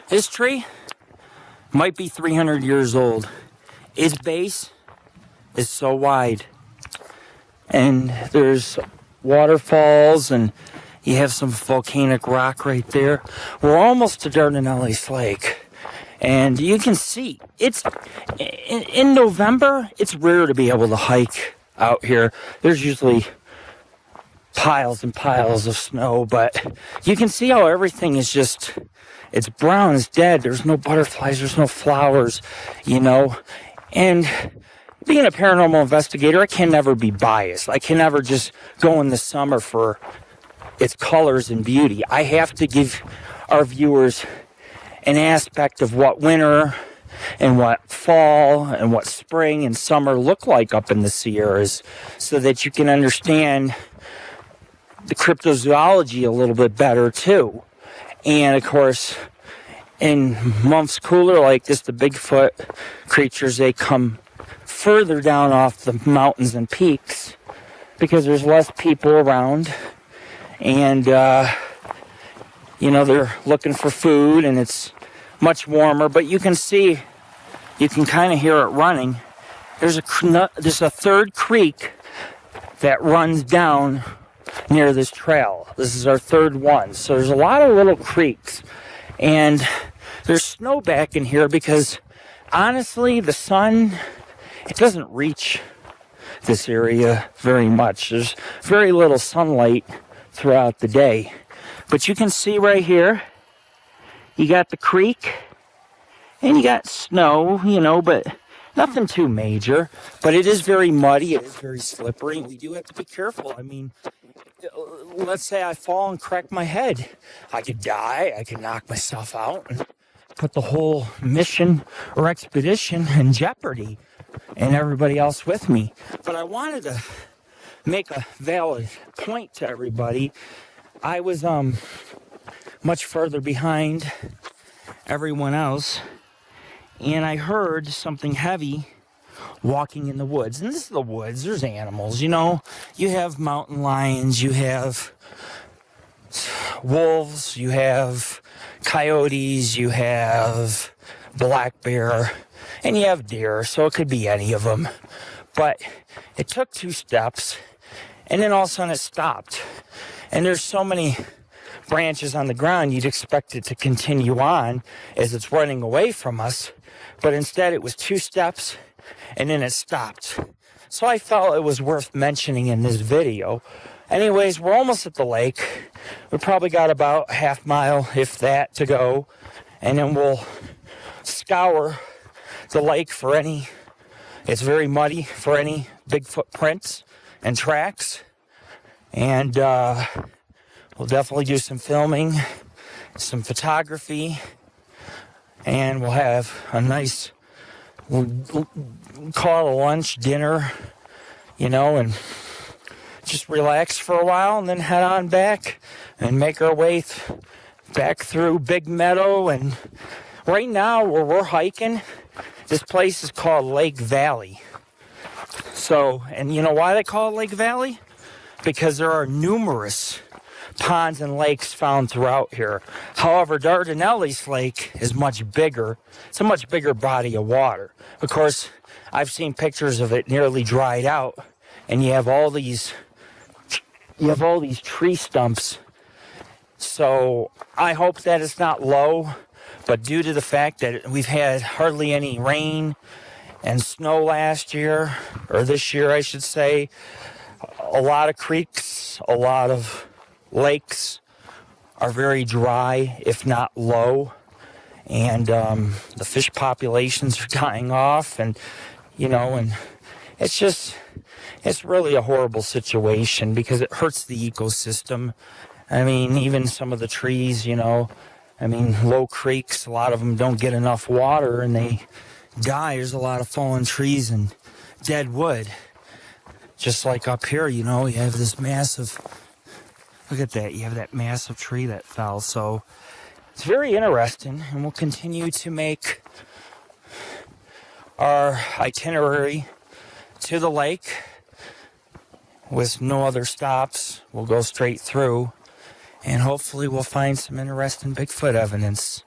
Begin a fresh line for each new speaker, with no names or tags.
This tree might be 300 years old. Its base is so wide. And there's waterfalls, and you have some volcanic rock right there. We're almost to Dardanelles Lake. And you can see, it's in November, it's rare to be able to hike out here. There's usually piles and piles of snow, but you can see how everything is just, it's brown, it's dead. There's no butterflies, there's no flowers, you know. And being a paranormal investigator, I can never be biased. I can never just go in the summer for its colors and beauty. I have to give our viewers an aspect of what winter and what fall and what spring and summer look like up in the Sierras, so that you can understand the cryptozoology a little bit better too. And of course, in months cooler like this, the Bigfoot creatures, they come further down off the mountains and peaks because there's less people around, and you know, they're looking for food, and it's much warmer. But you can see, you can kind of hear it running. There's a third creek that runs down near this trail. This is our third one. So there's a lot of little creeks, and there's snow back in here because honestly, the sun, it doesn't reach this area very much. There's very little sunlight throughout the day. But you can see right here, you got the creek, and you got snow, you know, but nothing too major. But it is very muddy, it is very slippery, and we do have to be careful. I mean, let's say I fall and crack my head. I could die, I could knock myself out, and put the whole mission or expedition in jeopardy, and everybody else with me. But I wanted to make a valid point to everybody. I was much further behind everyone else, and I heard something heavy walking in the woods. And this is the woods, there's animals, you know. You have mountain lions, you have wolves, you have coyotes, you have black bear, and you have deer, so it could be any of them. But it took 2 steps, and then all of a sudden it stopped. And there's so many branches on the ground, you'd expect it to continue on as it's running away from us. But instead it was 2 steps, and then it stopped. So I felt it was worth mentioning in this video. Anyways, we're almost at the lake. We probably got about a half mile, if that, to go. And then we'll scour the lake for any, it's very muddy, for any big footprints and tracks. And we'll definitely do some filming, some photography, and we'll have a nice, we'll call it a lunch, dinner, you know, and just relax for a while, and then head on back and make our way back through Big Meadow. And right now, where we're hiking, this place is called Lake Valley. So, and you know why they call it Lake Valley? Because there are numerous ponds and lakes found throughout here. However, Dardanelles Lake is much bigger. It's a much bigger body of water. Of course, I've seen pictures of it nearly dried out, and you have all these tree stumps. So I hope that it's not low, but due to the fact that we've had hardly any rain and snow last year, or this year I should say, a lot of creeks, a lot of lakes are very dry, if not low, and the fish populations are dying off, and you know, and it's really a horrible situation because it hurts the ecosystem. I mean, even some of the trees, you know, I mean, low creeks, a lot of them don't get enough water and they die. There's a lot of fallen trees and dead wood. Just like up here, you know, you have this massive, look at that, you have that massive tree that fell. So it's very interesting, and we'll continue to make our itinerary to the lake with no other stops. We'll go straight through, and hopefully we'll find some interesting Bigfoot evidence.